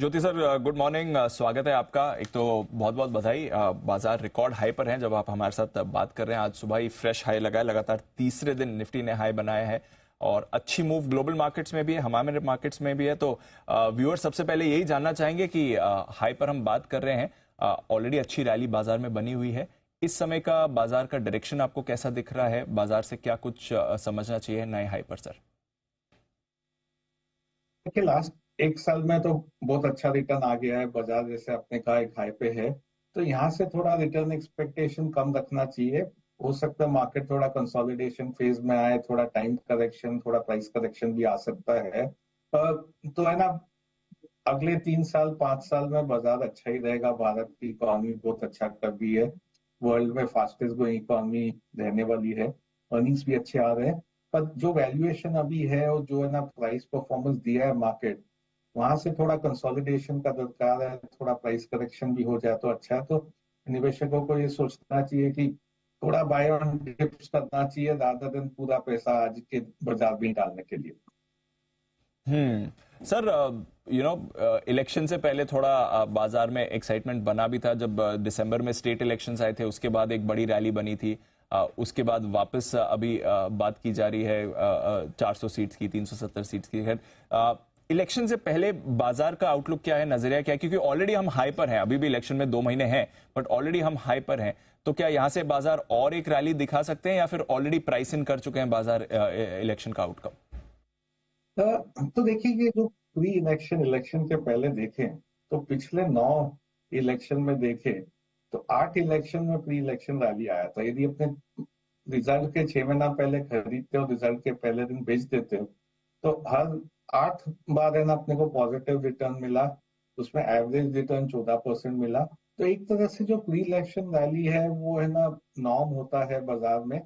ज्योति sir, good morning. स्वागत है आपका। एक तो बहुत बहुत बधाई। बाजार रिकॉर्ड हाई पर हैं जब आप हमारे साथ बात कर रहे हैं। आज सुबह ही फ्रेश हाई लगा है, लगातार तीसरे दिन निफ्टी ने हाई बनाया है और अच्छी मूव ग्लोबल मार्केट्स में भी है, हमारे मार्केट्स में भी है। तो व्यूअर सबसे पहले यही जानना चाहेंगे कि हाई पर हम बात कर रहे हैं, ऑलरेडी अच्छी रैली बाजार में बनी हुई है। इस समय का बाजार का डायरेक्शन आपको कैसा दिख रहा है? बाजार से क्या कुछ समझना चाहिए नए हाई पर सर? देखिए, लास्ट एक साल में तो बहुत अच्छा रिटर्न आ गया है। बाजार जैसे आपने कहा एक हाई पे है, तो यहाँ से थोड़ा रिटर्न एक्सपेक्टेशन कम रखना चाहिए। हो सकता है मार्केट थोड़ा कंसोलिडेशन फेज में आए, थोड़ा टाइम करेक्शन, थोड़ा प्राइस करेक्शन भी आ सकता है। तो है ना, अगले 3 साल 5 साल में बाजार अच्छा ही रहेगा। भारत की इकोनॉमी बहुत अच्छा कर रही है, वर्ल्ड में फास्टेस्ट ग्रोइंग इकोनॉमी रहने वाली है, अर्निंग्स भी अच्छे आ रहे हैं। पर जो वैल्यूएशन अभी है और जो है ना प्राइस परफॉर्मेंस दिया है मार्केट, वहां से थोड़ा कंसोलिडेशन का दरकार है। थोड़ा प्राइस करेक्शन भी हो जाए तो अच्छा है। तो निवेशकों को ये सोचना चाहिए कि थोड़ा बाय ऑन डिप्स करना चाहिए, रादर देन पूरा पैसा आज के बाजार में डालने के लिए। सर, इलेक्शन से पहले थोड़ा बाजार में एक्साइटमेंट बना भी था जब दिसंबर में स्टेट इलेक्शंस आए थे। उसके बाद एक बड़ी रैली बनी थी। उसके बाद वापस अभी बात की जा रही है 400 सीट्स की, 370 सीट्स की। खैर, इलेक्शन से पहले बाजार का आउटलुक क्या है, नजरिया क्या है? क्योंकि ऑलरेडी हम हाई पर हैं, अभी भी इलेक्शन में 2 महीने हैं, बट ऑलरेडी हम हाई पर हैं। तो क्या यहां से बाजार और एक रैली दिखा सकते हैं या फिर ऑलरेडी प्राइस इन कर चुके हैं बाजार इलेक्शन का आउटकम? तो देखिए, ये जो प्री इलेक्शन इलेक्शन के पहले देखें तो पिछले 9 इलेक्शन में देखें तो 8 इलेक्शन में प्री इलेक्शन रैली आया था। यदि अपने रिजल्ट के 6 महीना पहले खरीदते हो, रिजल्ट के पहले दिन बेच देते हो, तो हर 8 बार है ना अपने को पॉजिटिव रिटर्न मिला। उसमें एवरेज रिटर्न 14% मिला। तो एक तरह से जो प्री इलेक्शन रैली है वो है ना नॉर्म होता है बाजार में।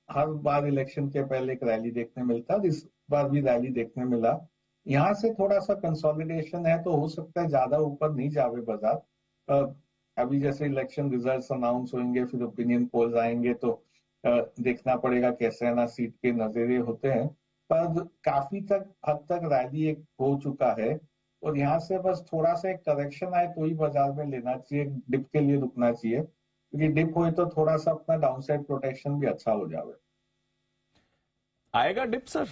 हर बार इलेक्शन के पहले एक रैली देखने मिलता है, इस बार भी रैली देखने मिला। यहाँ से थोड़ा सा कंसोलिडेशन है, तो हो सकता है ज्यादा ऊपर नहीं जावे बाजार। अभी जैसे इलेक्शन रिजल्ट्स अनाउंस होंगे, फिर ओपिनियन पोल्स आएंगे, तो देखना पड़ेगा कैसे है ना सीट के नजरिए होते हैं। पर काफी तक हद तक रैली एक हो चुका है, और यहाँ से बस थोड़ा सा एक करेक्शन आए तो ही बाजार में लेना चाहिए, डिप के लिए रुकना चाहिए। क्योंकि डिप हुई तो थोड़ा सा अपना डाउनसाइड प्रोटेक्शन भी अच्छा हो जाए। आएगा डिप सर?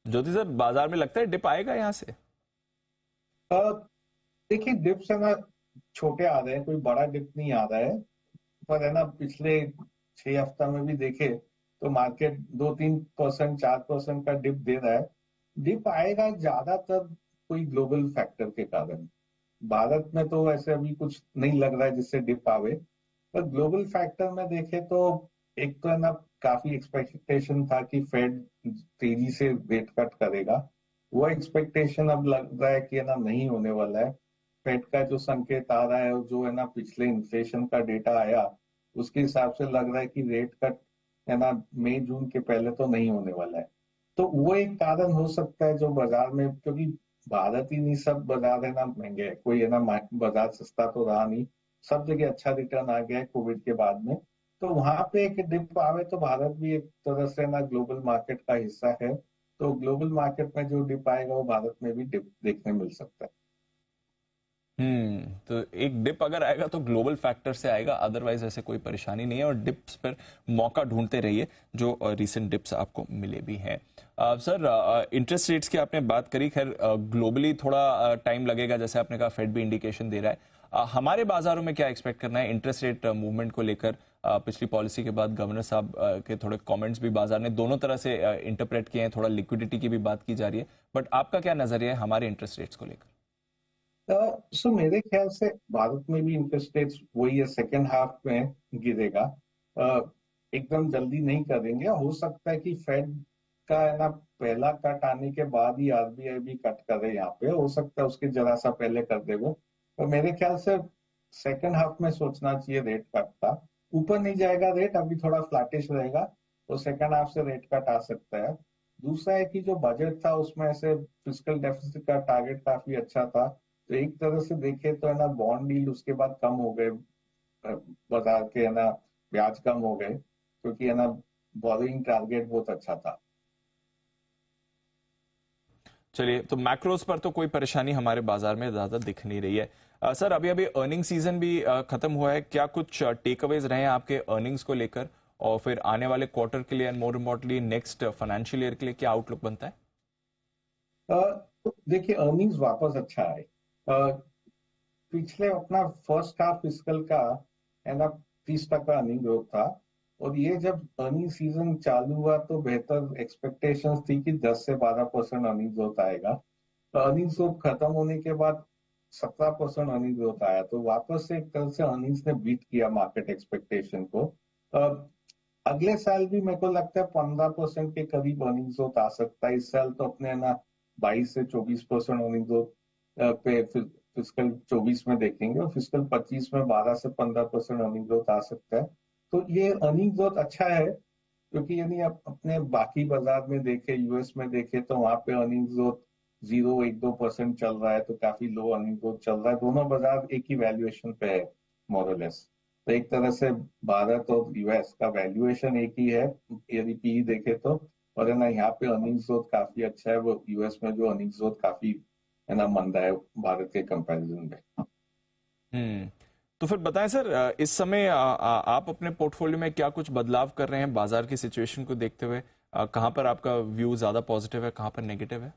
ज्योति सर, बाजार में लगता है डिप आएगा यहां से? अ, देखिए, डिप्स है ना छोटे आ रहे हैं, कोई बड़ा डिप नहीं आ रहा है। पर है ना पिछले 6 हफ्ता में भी देखे तो मार्केट 2-3%, 4% का डिप दे रहा है। डिप आएगा ज्यादातर कोई ग्लोबल फैक्टर के कारण। भारत में तो ऐसे अभी कुछ नहीं लग रहा है जिससे डिप आवे। पर ग्लोबल फैक्टर में देखे तो एक तो है ना काफी एक्सपेक्टेशन था कि फेड तेजी से रेट कट करेगा। वो एक्सपेक्टेशन अब लग रहा है कि है ना नहीं होने वाला है। फेड का जो संकेत आ रहा है और जो है ना पिछले इन्फ्लेशन का डेटा आया, उसके हिसाब से लग रहा है कि रेट कट है ना मई जून के पहले तो नहीं होने वाला है। तो वो एक कारण हो सकता है जो बाजार में, क्योंकि भारत ही नहीं सब बाजार है ना महंगे है, कोई है ना बाजार सस्ता तो रहा नहीं। सब जगह अच्छा रिटर्न आ गया है कोविड के बाद में। तो वहां पे एक डिप आवे तो भारत भी एक तरह से ना ग्लोबल मार्केट का हिस्सा है। तो ग्लोबल मार्केट में जो डिप आएगा वो भारत में भी डिप देखने मिल सकता है। तो एक डिप अगर आएगा तो ग्लोबल फैक्टर से आएगा, अदरवाइज ऐसे कोई परेशानी नहीं है। और डिप्स पर मौका ढूंढते रहिए, जो रीसेंट डिप्स आपको मिले भी हैं। सर, इंटरेस्ट रेट्स की आपने बात करी। खैर, ग्लोबली थोड़ा टाइम लगेगा, जैसे आपने कहा फेड भी इंडिकेशन दे रहा है। हमारे बाजारों में क्या एक्सपेक्ट करना है इंटरेस्ट रेट मूवमेंट को लेकर? पिछली पॉलिसी के बाद गवर्नर साहब के थोड़े कमेंट्स भी बाजार ने दोनों तरह से इंटरप्रेट किए हैं। थोड़ा लिक्विडिटी की भी बात की जा रही है, बट आपका क्या नजरिया है हमारे इंटरेस्ट रेट्स को लेकर? सो मेरे ख्याल से भारत में भी इंटरेस्ट रेट्स वही है, सेकेंड हाफ में गिरेगा। एकदम जल्दी नहीं करेंगे। हो सकता है कि फेड का है ना पहला कट आने के बाद ही आरबीआई भी कट करे। यहाँ पे हो सकता है उसके जरा सा पहले कर दे वो। तो मेरे ख्याल से सेकेंड हाफ में सोचना चाहिए रेट कट का। ऊपर नहीं जाएगा रेट, अभी थोड़ा फ्लैटिश रहेगा, तो सेकेंड हाफ से रेट कट आ सकता है। दूसरा है कि जो बजट था उसमें ऐसे फिजिकल डेफिसिट का टारगेट काफी अच्छा था। तो एक तरह से देखे तो है ना बॉन्ड डील उसके बाद कम हो गए। बाजार के है ना ब्याज कम हो गए, क्योंकि है ना बोरिंग टारगेट बहुत अच्छा था। चलिए, तो मैक्रोज पर तो कोई परेशानी हमारे बाजार में ज्यादा दिख नहीं रही है। सर, अभी अभी अर्निंग सीजन भी खत्म हुआ है, क्या कुछ टेक अवेज रहे हैं आपके अर्निंग्स को लेकर, और फिर आने वाले क्वार्टर के लिए and more importantly next financial year के लिए क्या आउटलुक बनता है? तो देखिए अर्निंग्स वापस अच्छा है। पिछले अपना फर्स्ट हाफ फिस्कल का है ना 30% अर्निंग ग्रोथ था। और ये जब अर्निंग सीजन चालू हुआ तो बेहतर एक्सपेक्टेशंस थी कि 10 से 12% अर्निंग ग्रोथ आएगा। तो अर्निंग ग्रोथ खत्म होने के बाद 17% अर्निंग ग्रोथ आया, तो वापस से एक तरह से अर्निंग्स ने बीट किया मार्केट एक्सपेक्टेशन को। अगले साल भी मेरे को लगता है 15% के करीब अर्निंग ग्रोथ आ सकता है। इस साल तो अपने ना 22 से 24% अर्निंग ग्रोथ पे फिस्कल 24 में देखेंगे, और फिस्कल 25 में 12 से 15% अर्निंग ग्रोथ आ सकता है। तो ये अर्निंग ग्रोथ अच्छा है, क्योंकि यदि आप अपने बाकी बाजार में देखें, यूएस में देखें, तो वहां पे अर्निंग ग्रोथ 0-1-2% चल रहा है, तो काफी लो अर्निंग ग्रोथ चल रहा है। दोनों बाजार एक ही वैल्यूएशन पे है मोरलेस। तो एक तरह से भारत और यूएस का वैल्यूएशन एक ही है यदि पी देखे तो। और है ना यहाँ पे अर्निंग्स ग्रोथ काफी अच्छा है, वो यूएस में जो अर्निंग्स ग्रोथ काफी है ना मंदा है भारत के कंपैरिजन में। हम्म। तो फिर बताएं सर, इस समय आप अपने पोर्टफोलियो में क्या कुछ बदलाव कर रहे हैं बाजार की सिचुएशन को देखते हुए? कहां पर आपका व्यू ज्यादा पॉजिटिव है, कहां पर नेगेटिव है?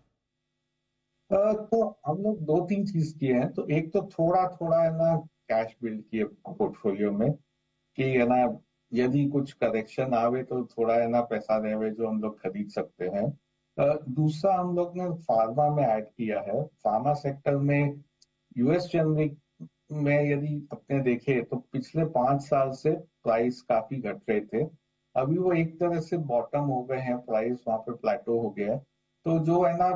तो हम लोग दो तीन चीज किए हैं। तो एक तो थोड़ा थोड़ा है ना कैश बिल्ड किए पोर्टफोलियो में, कि है ना यदि कुछ करेक्शन आवे तो थोड़ा है ना पैसा देवे जो हम लोग खरीद सकते हैं। दूसरा हम लोग ने फार्मा में ऐड किया है। फार्मा सेक्टर में यूएस जेनरिक में यदि अपने देखे तो पिछले 5 साल से प्राइस काफी घट रहे थे। अभी वो एक तरह से बॉटम हो गए हैं, प्राइस वहां पे प्लेटो हो गया है। तो जो है ना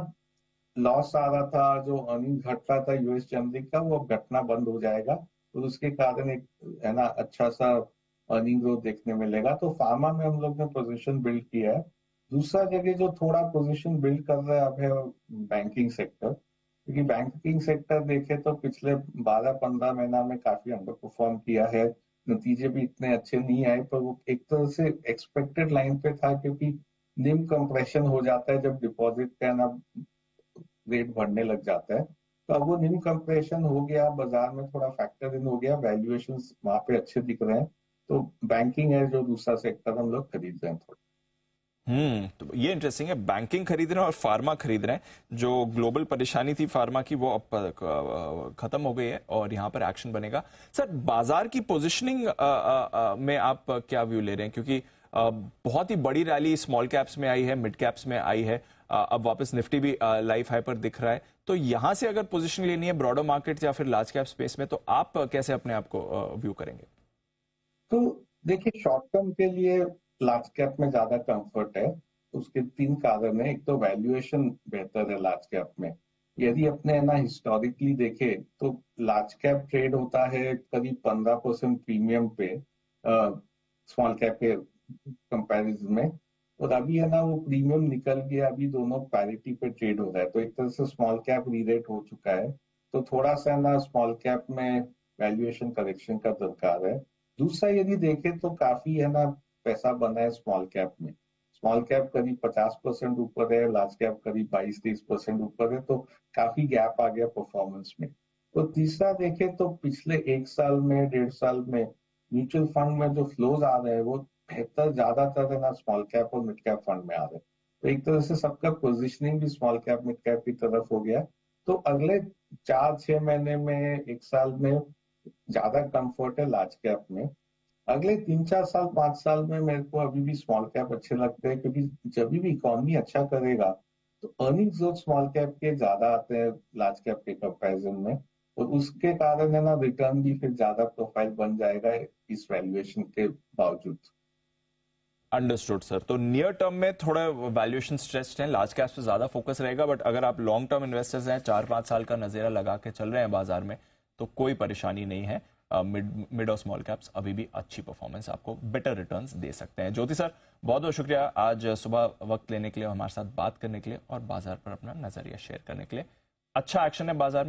लॉस आ रहा था, जो अर्निंग घट रहा था यूएस जेनरिक का, वो अब घटना बंद हो जाएगा। तो उसके कारण एक है ना अच्छा सा अर्निंग ग्रोथ देखने मिलेगा। तो फार्मा में हम लोग ने पोजीशन बिल्ड किया है। दूसरा जगह जो थोड़ा पोजीशन बिल्ड कर रहा है अब है बैंकिंग सेक्टर, क्योंकि बैंकिंग सेक्टर देखे तो पिछले 12-15 महीना में काफी अंडर परफॉर्म किया है। नतीजे भी इतने अच्छे नहीं आए, पर वो एक तरह से एक्सपेक्टेड लाइन पे था, क्योंकि निम कंप्रेशन हो जाता है जब डिपॉजिट का ना रेट बढ़ने लग जाता है। तो अब वो निम कंप्रेशन हो गया, बाजार में थोड़ा फैक्टर इन हो गया, वैल्यूएशंस वहां पे अच्छे दिख रहे हैं। तो बैंकिंग है जो दूसरा सेक्टर हम लोग खरीद रहे हैं थोड़ा। तो ये इंटरेस्टिंग है, बैंकिंग खरीद रहे हैं और फार्मा खरीद रहे हैं। जो ग्लोबल परेशानी थी फार्मा की वो अब खत्म हो गई है और यहाँ पर एक्शन बनेगा। सर, बाजार की पोजीशनिंग में आप क्या व्यू ले रहे हैं? क्योंकि बहुत ही बड़ी रैली स्मॉल कैप्स में आई है, मिड कैप्स में आई है, अब वापस निफ्टी भी लाइफ हाई पर दिख रहा है। तो यहां से अगर पोजीशन लेनी है ब्रॉडर मार्केट या फिर लार्ज कैप स्पेस में, तो आप कैसे अपने आप को व्यू करेंगे? तो देखिए शॉर्ट टर्म के लिए लार्ज कैप में ज्यादा कंफर्ट है। उसके तीन कारण है। एक तो वैल्यूएशन बेहतर है लार्ज कैप में। यदि अपने ना हिस्टोरिकली देखे तो लार्ज कैप ट्रेड होता है करीब 15% प्रीमियम पे स्मॉल कैप के कंपैरिजन में। और अभी है ना वो प्रीमियम निकल गया, अभी दोनों पैरिटी पे ट्रेड हो रहा है। तो एक तरह से स्मॉल कैप रीरेट हो चुका है। तो थोड़ा सा ना स्मॉल कैप में वैल्यूएशन करेक्शन का दरकार है। दूसरा यदि देखें तो काफी है ना पैसा बना है स्मॉल कैप में। स्मॉल कैप करीब 50% ऊपर है, लार्ज कैप करीब 22-23% ऊपर है। तो काफी गैप आ गया परफॉर्मेंस में। तो तीसरा देखें तो पिछले 1 साल में 1.5 साल में म्यूचुअल फंड में जो फ्लोज आ रहे हैं वो बेहतर ज्यादातर है ना स्मॉल कैप और मिड कैप फंड में आ रहे हैं। तो एक तरह से सबका पोजिशनिंग भी स्मॉल कैप मिड कैप की तरफ हो गया। तो अगले 4-6 महीने में 1 साल में ज्यादा कंफर्ट है लार्ज कैप में। अगले 3-4 साल 5 साल में मेरे को अभी भी स्मॉल कैप अच्छे लगते हैं, क्योंकि जब भी इकोनॉमी अच्छा करेगा तो अर्निंग्स जो स्मॉल कैप के ज्यादा आते हैं लार्ज कैप के कंपैरिजन में। और उसके कारण है ना रिटर्न भी फिर ज्यादा प्रोफाइल बन जाएगा इस वैल्यूएशन के बावजूद। Understood sir. तो नियर टर्म में थोड़ा वैल्यूएशन स्ट्रेस्ड है, लार्ज कैप्स पे ज्यादा फोकस रहेगा, बट अगर आप लॉन्ग टर्म इन्वेस्टर्स हैं, 4-5 साल का नजेरा लगा के चल रहे हैं बाजार में, तो कोई परेशानी नहीं है। मिड और स्मॉल कैप्स अभी भी अच्छी परफॉर्मेंस, आपको बेटर रिटर्न्स दे सकते हैं। ज्योति सर, बहुत बहुत शुक्रिया आज सुबह वक्त लेने के लिए, हमारे साथ बात करने के लिए और बाजार पर अपना नजरिया शेयर करने के लिए। अच्छा एक्शन है बाजार में।